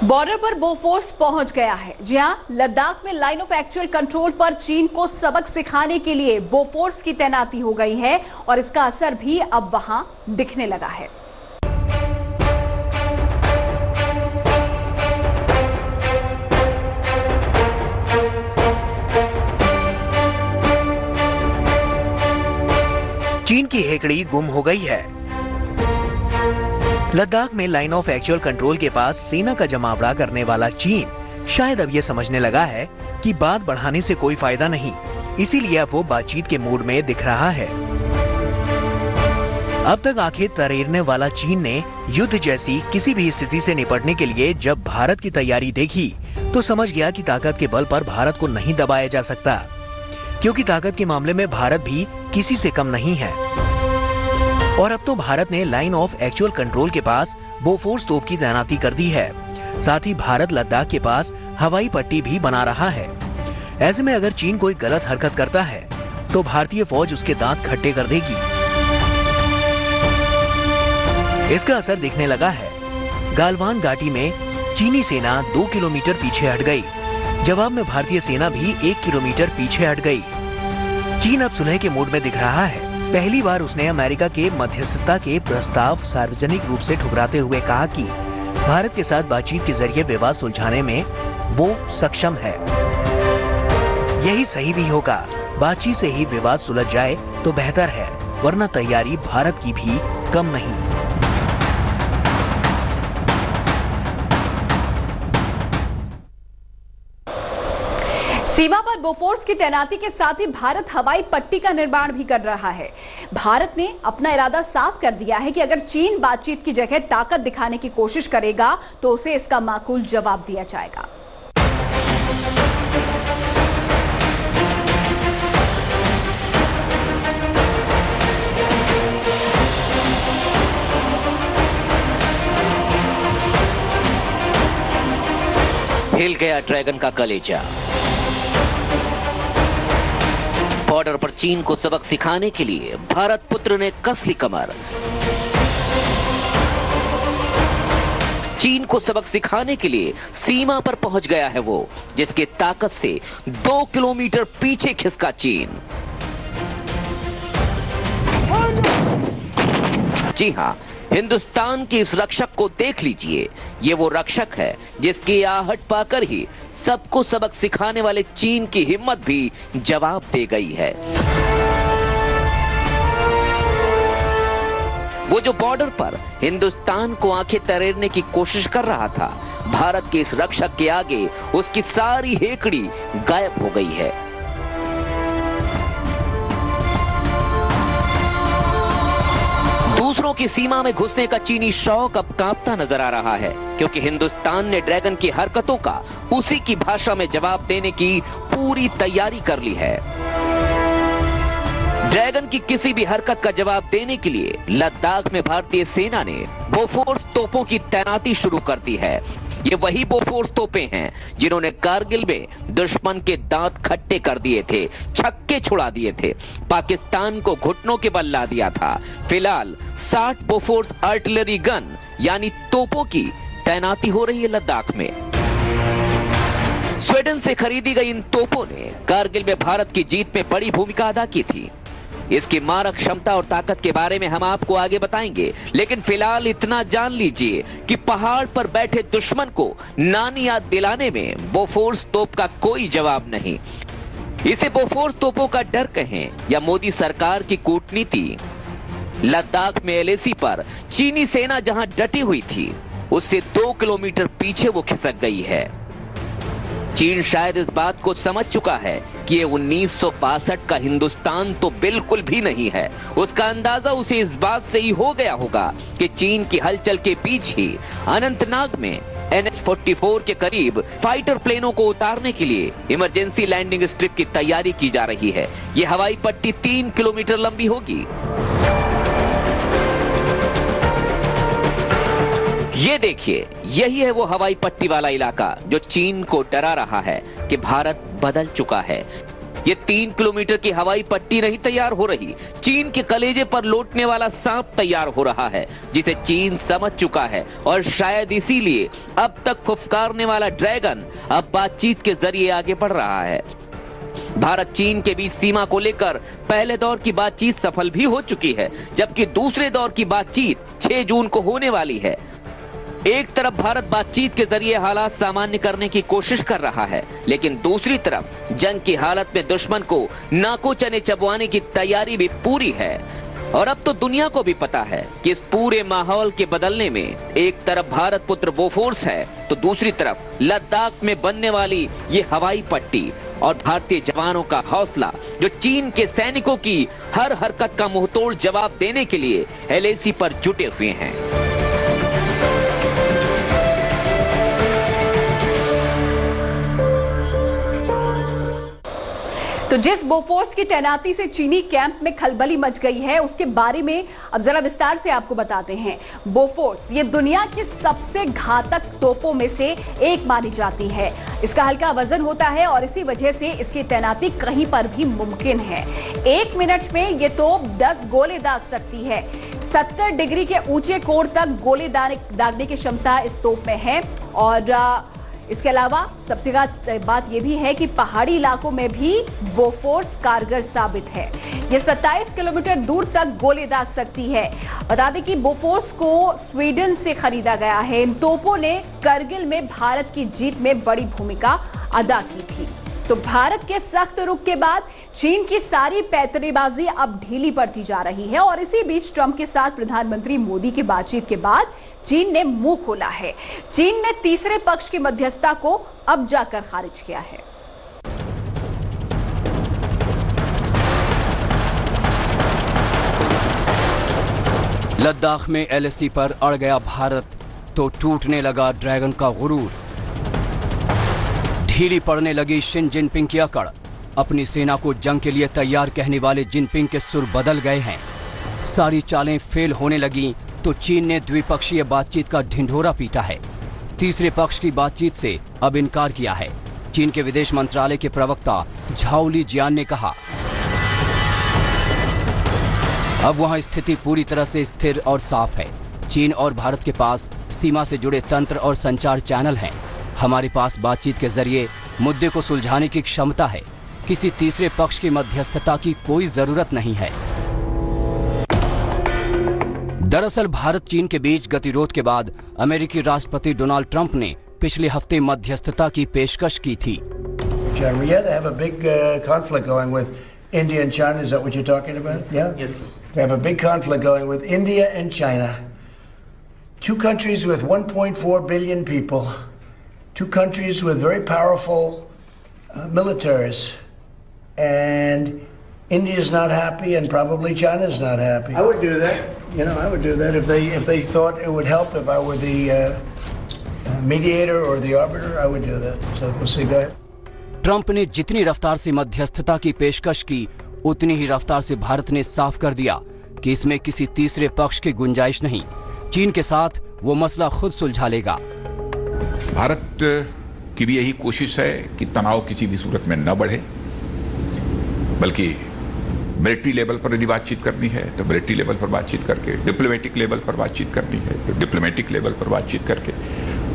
Border पर Bofors पहुंच गया है। जी हां, लद्दाख में लाइन ऑफ एक्चुअल कंट्रोल पर चीन को सबक सिखाने के लिए बोफोर्स की तैनाती हो गई है और इसका असर भी अब वहां दिखने लगा है। चीन की हेकड़ी गुम हो गई है। लद्दाख में लाइन ऑफ एक्चुअल कंट्रोल के पास सेना का जमावड़ा करने वाला चीन शायद अब ये समझने लगा है कि बात बढ़ाने से कोई फायदा नहीं, इसीलिए अब वो बातचीत के मूड में दिख रहा है। अब तक आंखें तरेरने वाला चीन ने युद्ध जैसी किसी भी स्थिति से निपटने के लिए जब भारत की तैयारी देखी तो समझ गया कि ताकत के बल पर भारत को नहीं दबाया जा सकता, क्योंकि ताकत के मामले में भारत भी किसी से कम नहीं है। और अब तो भारत ने लाइन ऑफ एक्चुअल कंट्रोल के पास बोफोर्स तोप की तैनाती कर दी है। साथ ही भारत लद्दाख के पास हवाई पट्टी भी बना रहा है। ऐसे में अगर चीन कोई गलत हरकत करता है तो भारतीय फौज उसके दांत खट्टे कर देगी। इसका असर दिखने लगा है। गालवान घाटी में चीनी सेना 2 किलोमीटर पीछे हट गई। जवाब में भारतीय सेना भी 1 किलोमीटर पीछे हट गई। चीन अब सुलह के मूड में दिख रहा है। पहली बार उसने अमेरिका के मध्यस्थता के प्रस्ताव सार्वजनिक रूप से ठुकराते हुए कहा कि भारत के साथ बातचीत के जरिए विवाद सुलझाने में वो सक्षम है। यही सही भी होगा। बातचीत से ही विवाद सुलझ जाए तो बेहतर है, वरना तैयारी भारत की भी कम नहीं। सीमा पर बोफोर्स की तैनाती के साथ ही भारत हवाई पट्टी का निर्माण भी कर रहा है। भारत ने अपना इरादा साफ कर दिया है कि अगर चीन बातचीत की जगह ताकत दिखाने की कोशिश करेगा तो उसे इसका माकूल जवाब दिया जाएगा। हिल गया ड्रैगन का कलेजा। बॉर्डर पर चीन को सबक सिखाने के लिए भारत पुत्र ने कस ली कमर। चीन को सबक सिखाने के लिए सीमा पर पहुंच गया है वो, जिसकी ताकत से 2 किलोमीटर पीछे खिसका चीन। जी हां, हिंदुस्तान के इस रक्षक को देख लीजिए। ये वो रक्षक है जिसकी आहट पाकर ही सबको सबक सिखाने वाले चीन की हिम्मत भी जवाब दे गई है। वो जो बॉर्डर पर हिंदुस्तान को आंखें तरेरने की कोशिश कर रहा था, भारत के इस रक्षक के आगे उसकी सारी हेकड़ी गायब हो गई है। दूसरों की सीमा में घुसने का चीनी शौक अब कांपता नजर आ रहा है, क्योंकि हिंदुस्तान ने ड्रैगन की हरकतों का उसी की भाषा में जवाब देने की पूरी तैयारी कर ली है। ड्रैगन की किसी भी हरकत का जवाब देने के लिए लद्दाख में भारतीय सेना ने बोफोर्स तोपों की तैनाती शुरू कर दी है। ये वही बोफोर्स तोपें हैं जिन्होंने कारगिल में दुश्मन के दांत खट्टे कर दिए थे, छक्के छुड़ा दिए थे, पाकिस्तान को घुटनों के बल ला दिया था। फिलहाल 60 बोफोर्स आर्टिलरी गन यानी तोपों की तैनाती हो रही है लद्दाख में। स्वीडन से खरीदी गई इन तोपों ने कारगिल में भारत की जीत में बड़ी भूमिका अदा की थी। इसकी मारक क्षमता और ताकत के बारे में हम आपको आगे बताएंगे, लेकिन फिलहाल इतना जान लीजिए कि पहाड़ पर बैठे दुश्मन को नानी याद दिलाने में बोफोर्स तोप का कोई जवाब नहीं। इसे बोफोर्स तोपों का डर कहें या मोदी सरकार की कूटनीति, लद्दाख में एलएसी पर चीनी सेना जहां डटी हुई थी उससे 2 किलोमीटर पीछे वो खिसक गई है। चीन शायद इस बात को समझ चुका है कि ये 1962 का हिंदुस्तान तो बिल्कुल भी नहीं है। उसका अंदाजा उसे इस बात से ही हो गया होगा कि चीन की हलचल के बीच ही अनंतनाग में NH-44 के करीब फाइटर प्लेनों को उतारने के लिए इमरजेंसी लैंडिंग स्ट्रिप की तैयारी की जा रही है। ये हवाई पट्टी 3 किलोमीटर लंबी होगी। ये देखिए, यही है वो हवाई पट्टी वाला इलाका जो चीन को डरा रहा है कि भारत बदल चुका है। ये 3 किलोमीटर की हवाई पट्टी नहीं तैयार हो रही, चीन के कलेजे पर लौटने वाला सांप तैयार हो रहा है, जिसे चीन समझ चुका है और शायद इसीलिए अब तक फुफकारने वाला ड्रैगन अब बातचीत के जरिए आगे बढ़ रहा है। भारत चीन के बीच सीमा को लेकर पहले दौर की बातचीत सफल भी हो चुकी है, जबकि दूसरे दौर की बातचीत 6 जून को होने वाली है। एक तरफ भारत बातचीत के जरिए हालात सामान्य करने की कोशिश कर रहा है, लेकिन दूसरी तरफ जंग की हालत में दुश्मन को नाको चने चबवाने की तैयारी भी पूरी है। और अब तो दुनिया को भी पता है कि इस पूरे माहौल के बदलने में एक तरफ भारत पुत्र बोफोर्स है, तो दूसरी तरफ लद्दाख में बनने वाली ये हवाई पट्टी और भारतीय जवानों का हौसला, जो चीन के सैनिकों की हर हरकत का मुंहतोड़ जवाब देने के लिए LAC पर जुटे हुए हैं। तो जिस बोफोर्स की तैनाती से चीनी कैंप में खलबली मच गई है, उसके बारे में अब जरा विस्तार से आपको बताते हैं। बोफोर्स ये दुनिया की सबसे घातक तोपों में से एक मानी जाती है। इसका हल्का वजन होता है और इसी वजह से इसकी तैनाती कहीं पर भी मुमकिन है। 1 मिनट में ये तोप 10 गोले दाग सकती है। 70 डिग्री के ऊंचे कोण तक गोले दागने की क्षमता इस तोप में है। और इसके अलावा सबसे बात यह भी है कि पहाड़ी इलाकों में भी बोफोर्स कारगर साबित है। ये 27 किलोमीटर दूर तक गोले दाग सकती है। बता दें कि बोफोर्स को स्वीडन से खरीदा गया है। इन तोपों ने करगिल में भारत की जीत में बड़ी भूमिका अदा की थी। तो भारत के सख्त रुख के बाद चीन की सारी पैंतरेबाजी अब ढीली पड़ती जा रही है। और इसी बीच ट्रंप के साथ प्रधानमंत्री मोदी की बातचीत के बाद चीन ने मुंह खोला है। चीन ने तीसरे पक्ष की मध्यस्थता को अब जाकर खारिज किया है। लद्दाख में LAC पर अड़ गया भारत तो टूटने लगा ड्रैगन का गुरूर। ढीली पड़ने लगी शी जिनपिंग की अकड़। अपनी सेना को जंग के लिए तैयार कहने वाले जिनपिंग के सुर बदल गए हैं। सारी चालें फेल होने लगी तो चीन ने द्विपक्षीय बातचीत का ढिंढोरा पीटा है। तीसरे पक्ष की बातचीत से अब इनकार किया है। चीन के विदेश मंत्रालय के प्रवक्ता झाओ लिजियान ने कहा, अब वहां स्थिति पूरी तरह से स्थिर और साफ है। चीन और भारत के पास सीमा से जुड़े तंत्र और संचार चैनल हैं। हमारे पास बातचीत के जरिए मुद्दे को सुलझाने की क्षमता है। किसी तीसरे पक्ष की मध्यस्थता की कोई जरूरत नहीं है। दरअसल भारत चीन के बीच गतिरोध के बाद अमेरिकी राष्ट्रपति डोनाल्ड ट्रंप ने पिछले हफ्ते मध्यस्थता की पेशकश की थी। India and China, is that what you're talking about? Yeah? Yes. They have a big conflict going with India and China. Two countries with 1.4 billion people. Two countries with very powerful militaries. And India's not happy and probably China's not happy. I would do that. I would do that if they thought it would help. If I were the mediator or the arbiter, I would do that. So we'll see. Go ahead. Trump ने जितनी रफ्तार से मध्यस्थता की पेशकश की, उतनी ही रफ्तार से भारत ने साफ कर दिया कि इसमें किसी तीसरे पक्ष की गुंजाइश नहीं। चीन के साथ वो मसला खुद सुलझा लेगा। भारत की भी यही कोशिश है कि तनाव किसी भी सूरत में न बढ़े, बल्कि मिलिट्री लेवल पर यदि बातचीत करनी है तो मिलिट्री लेवल पर बातचीत करके, डिप्लोमेटिक लेवल पर बातचीत करनी है तो डिप्लोमेटिक लेवल पर बातचीत करके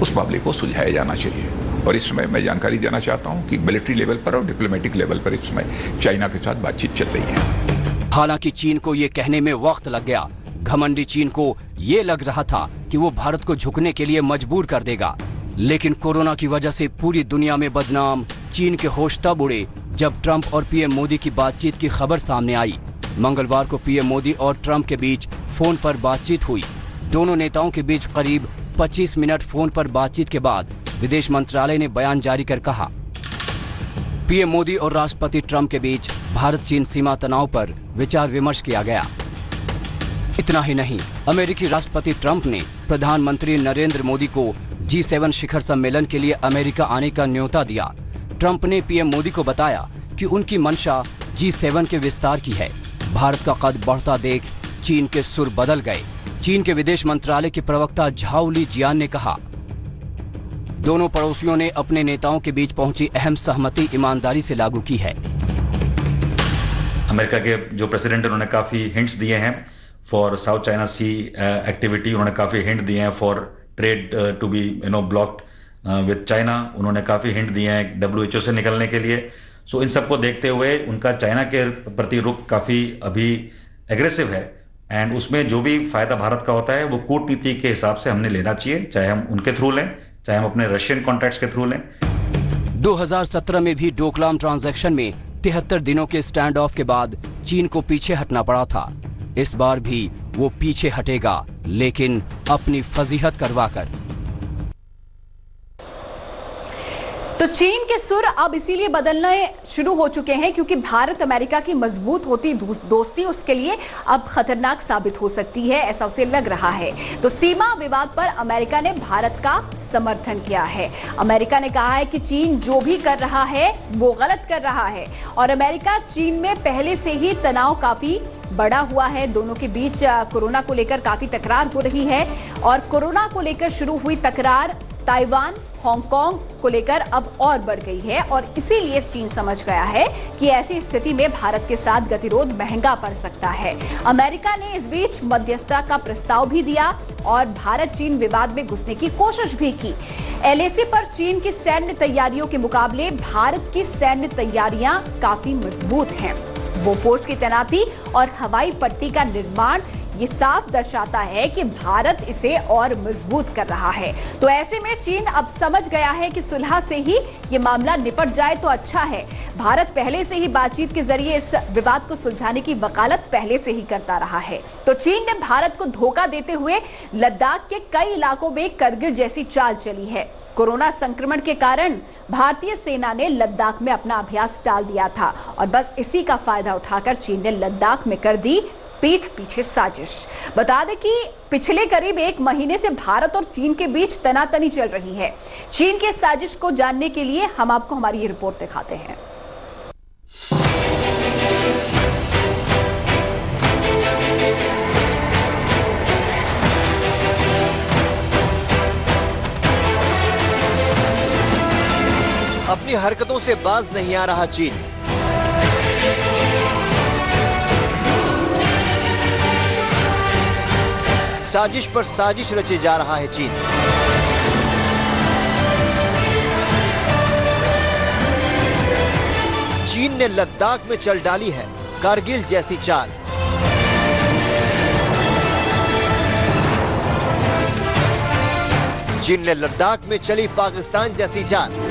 उस मामले को सुलझाया जाना चाहिए। और इस समय मैं जानकारी देना चाहता हूं कि मिलिट्री लेवल पर और डिप्लोमेटिक लेवल पर इस समय चाइना के साथ बातचीत चल रही है। हालांकि चीन को ये कहने में वक्त लग गया। घमंडी चीन को ये लग रहा था कि वो भारत को झुकने के लिए मजबूर कर देगा, लेकिन कोरोना की वजह से पूरी दुनिया में बदनाम चीन के होश तब उड़े जब ट्रंप और पीएम मोदी की बातचीत की खबर सामने आई। मंगलवार को पीएम मोदी और ट्रंप के बीच फोन पर बातचीत हुई। दोनों नेताओं के बीच करीब 25 मिनट फोन पर बातचीत के बाद विदेश मंत्रालय ने बयान जारी कर कहा, पीएम मोदी और राष्ट्रपति ट्रंप के बीच भारत चीन सीमा तनाव पर विचार विमर्श किया गया। इतना ही नहीं, अमेरिकी राष्ट्रपति ट्रंप ने प्रधानमंत्री नरेंद्र मोदी को G7 शिखर सम्मेलन के लिए अमेरिका आने का न्योता दिया। ट्रंप ने पीएम मोदी को बताया कि उनकी मंशा G7 के विस्तार की है। भारत का कद बढ़ता देख चीन के सुर बदल गए। चीन के विदेश मंत्रालय के प्रवक्ता झाओ लिजियान ने कहा, दोनों पड़ोसियों ने अपने नेताओं के बीच पहुंची अहम सहमति ईमानदारी से लागू की है। अमेरिका के जो प्रेसिडेंट हैं उन्होंने काफ़ी हिंट्स दिए हैं for South China Sea activity. उन्होंने काफ़ी हिंट दिए हैं for trade to be blocked with China. उन्होंने काफ़ी हिंट दिए हैं WHO से निकलने के लिए। सो इन सबको देखते हुए उनका चाइना के प्रति रुख काफ़ी अभी एग्रेसिव है, एंड उसमें जो भी फायदा भारत का होता है वो कूटनीति के हिसाब से हमने लेना चाहिए, चाहे हम उनके थ्रू लें, चाहे हम अपने रशियन कॉन्टैक्ट्स के थ्रू लें। 2017 में भी डोकलाम ट्रांजैक्शन में 73 दिनों के स्टैंड ऑफ के बाद चीन को पीछे हटना पड़ा था। इस बार भी वो पीछे हटेगा, लेकिन अपनी फजीहत करवाकर। तो चीन के सुर अब इसीलिए बदलने शुरू हो चुके हैं क्योंकि भारत अमेरिका की मजबूत होती दोस्ती उसके लिए अब खतरनाक साबित हो सकती है, ऐसा उसे लग रहा है। तो सीमा विवाद पर अमेरिका ने भारत का समर्थन किया है। अमेरिका ने कहा है कि चीन जो भी कर रहा है वो गलत कर रहा है, और अमेरिका चीन में पहले से ही तनाव काफी बढ़ा हुआ है। दोनों के बीच कोरोना को लेकर काफी तकरार हो रही है, और कोरोना को लेकर शुरू हुई तकरार ताइवान, हांगकांग को लेकर अब और बढ़ गई है, और इसीलिए चीन समझ गया है कि ऐसी स्थिति में भारत के साथ गतिरोध महंगा पड़ सकता है। अमेरिका ने इस बीच मध्यस्थता का प्रस्ताव भी दिया और भारत चीन विवाद में घुसने की कोशिश भी की। LAC पर चीन की सैन्य तैयारियों के मुकाबले भारत की सैन्य तैयारियां काफी मजबूत हैं। बोफोर्स की तैनाती और हवाई पट्टी का निर्माण ये साफ दर्शाता है कि भारत इसे और मजबूत कर रहा है। तो ऐसे में चीन अब समझ गया है कि सुलह से ही ये मामला निपट जाए तो अच्छा है। भारत पहले से ही बातचीत के जरिए इस विवाद को सुलझाने की वकालत पहले से ही करता रहा है। तो चीन ने भारत को धोखा देते हुए लद्दाख के कई इलाकों में करगिल जैसी चाल चली है। कोरोना संक्रमण के कारण भारतीय सेना ने लद्दाख में अपना अभ्यास टाल दिया था, और बस इसी का फायदा उठाकर चीन ने लद्दाख में कर दी पीठ पीछे साजिश। बता दें कि पिछले करीब 1 महीने से भारत और चीन के बीच तनातनी चल रही है। चीन की साजिश को जानने के लिए हम आपको हमारी ये रिपोर्ट दिखाते हैं। अपनी हरकतों से बाज नहीं आ रहा चीन। साजिश पर साजिश रचे जा रहा है चीन। चीन ने लद्दाख में चल डाली है कारगिल जैसी चाल। चीन ने लद्दाख में चली पाकिस्तान जैसी चाल।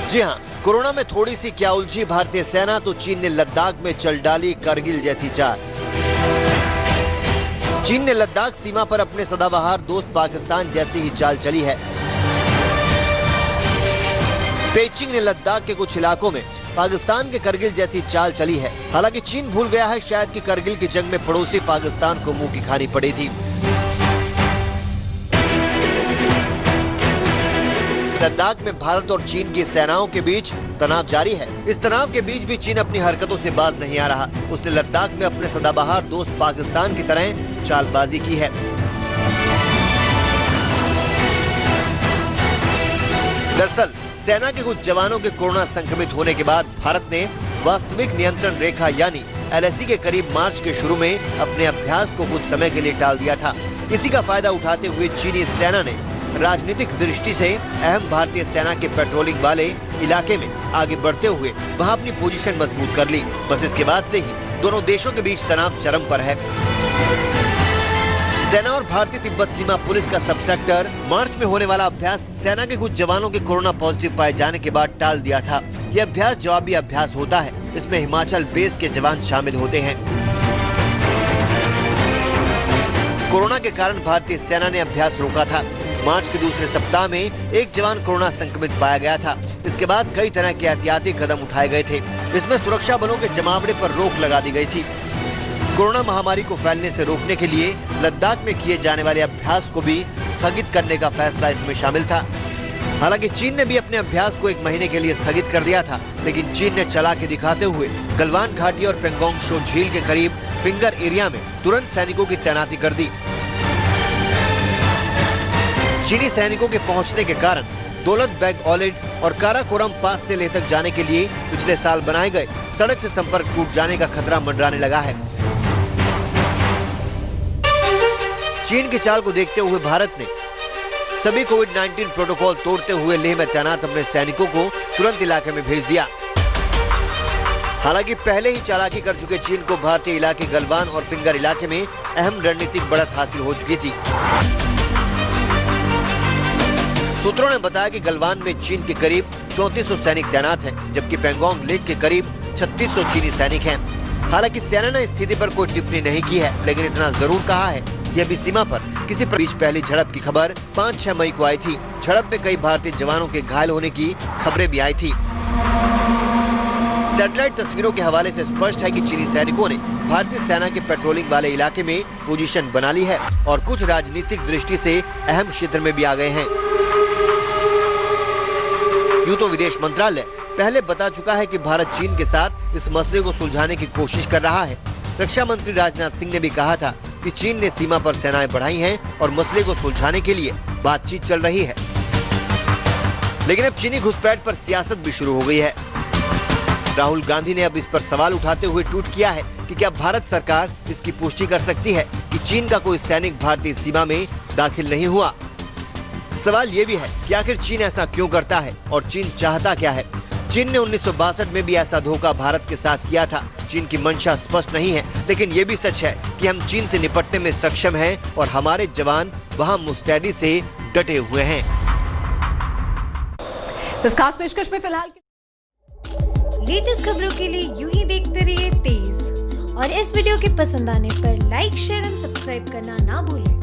जी हां, कोरोना में थोड़ी सी क्या उलझी भारतीय सेना, तो चीन ने लद्दाख में चल डाली करगिल जैसी चाल। चीन ने लद्दाख सीमा पर अपने सदाबहार दोस्त पाकिस्तान जैसी ही चाल चली है। पेइचिंग ने लद्दाख के कुछ इलाकों में पाकिस्तान के करगिल जैसी चाल चली है। हालांकि चीन भूल गया है शायद कि करगिल की जंग में पड़ोसी पाकिस्तान को मुंह की खानी पड़ी थी। लद्दाख में भारत और चीन की सेनाओं के बीच तनाव जारी है। इस तनाव के बीच भी चीन अपनी हरकतों से बाज नहीं आ रहा। उसने लद्दाख में अपने सदाबहार दोस्त पाकिस्तान की तरह चालबाजी की है। दरअसल सेना के कुछ जवानों के कोरोना संक्रमित होने के बाद भारत ने वास्तविक नियंत्रण रेखा यानी LAC के करीब मार्च के शुरू में अपने अभ्यास को कुछ समय के लिए टाल दिया था। इसी का फायदा उठाते हुए चीनी सेना ने राजनीतिक दृष्टि से अहम भारतीय सेना के पेट्रोलिंग वाले इलाके में आगे बढ़ते हुए वहां अपनी पोजीशन मजबूत कर ली। बस इसके बाद से ही दोनों देशों के बीच तनाव चरम पर है। सेना और भारतीय तिब्बत सीमा पुलिस का सब सेक्टर मार्च में होने वाला अभ्यास सेना के कुछ जवानों के कोरोना पॉजिटिव पाए जाने के बाद टाल दिया था। यह अभ्यास जवाबी अभ्यास होता है। इसमें हिमाचल बेस के जवान शामिल होते हैं। कोरोना के कारण भारतीय सेना ने अभ्यास रोका था। मार्च के दूसरे सप्ताह में एक जवान कोरोना संक्रमित पाया गया था। इसके बाद कई तरह के एहतियाती कदम उठाए गए थे। इसमें सुरक्षा बलों के जमावड़े पर रोक लगा दी गई थी। कोरोना महामारी को फैलने से रोकने के लिए लद्दाख में किए जाने वाले अभ्यास को भी स्थगित करने का फैसला इसमें शामिल था। हालांकि चीन ने भी अपने अभ्यास को 1 महीने के लिए स्थगित कर दिया था, लेकिन चीन ने चला के दिखाते हुए गलवान घाटी और पेंगोंग शो झील के करीब फिंगर एरिया में तुरंत सैनिकों की तैनाती कर दी। चीनी सैनिकों के पहुंचने के कारण दौलत बेग ओलिड और काराकोरम पास से लेह तक जाने के लिए पिछले साल बनाए गए सड़क से संपर्क टूट जाने का खतरा मंडराने लगा है। चीन की चाल को देखते हुए भारत ने सभी कोविड-19 प्रोटोकॉल तोड़ते हुए लेह में तैनात अपने सैनिकों को तुरंत इलाके में भेज दिया। हालांकि पहले ही चालाकी कर चुके चीन को भारतीय इलाके गलवान और फिंगर इलाके में अहम रणनीतिक बढ़त हासिल हो चुकी थी। सूत्रों ने बताया कि गलवान में चीन के करीब 3400 सैनिक तैनात हैं, जबकि पेंगोंग लेक के करीब 3600 चीनी सैनिक हैं। हालांकि सेना ने स्थिति पर कोई टिप्पणी नहीं की है, लेकिन इतना जरूर कहा है कि अभी सीमा पर किसी बीच पहली झड़प की खबर 5-6 मई को आई थी। झड़प में कई भारतीय जवानों के घायल होने की खबरें भी आई थी। सैटेलाइट तस्वीरों के हवाले से स्पष्ट है कि चीनी सैनिकों ने भारतीय सेना के पेट्रोलिंग वाले इलाके में पोजीशन बना ली है और कुछ राजनीतिक दृष्टि से अहम क्षेत्र में भी आ गए हैं। यूं तो विदेश मंत्रालय पहले बता चुका है कि भारत चीन के साथ इस मसले को सुलझाने की कोशिश कर रहा है। रक्षा मंत्री राजनाथ सिंह ने भी कहा था कि चीन ने सीमा पर सेनाएं बढ़ाई हैं और मसले को सुलझाने के लिए बातचीत चल रही है। लेकिन अब चीनी घुसपैठ पर सियासत भी शुरू हो गई है। राहुल गांधी ने अब इस पर सवाल उठाते हुए ट्वीट किया है कि क्या भारत सरकार इसकी पुष्टि कर सकती है कि चीन का कोई सैनिक भारतीय सीमा में दाखिल नहीं हुआ। सवाल ये भी है कि आखिर चीन ऐसा क्यों करता है और चीन चाहता क्या है। चीन ने 1962 में भी ऐसा धोखा भारत के साथ किया था। चीन की मंशा स्पष्ट नहीं है, लेकिन ये भी सच है कि हम चीन से निपटने में सक्षम हैं और हमारे जवान वहां मुस्तैदी से डटे हुए हैं। तो इस खास पेशकश में फिलहाल लेटेस्ट खबरों के लिए यूं ही देखते रहिए तेज, और इस वीडियो के पसंद आने पर लाइक, शेयर एंड सब्सक्राइब करना ना भूलें।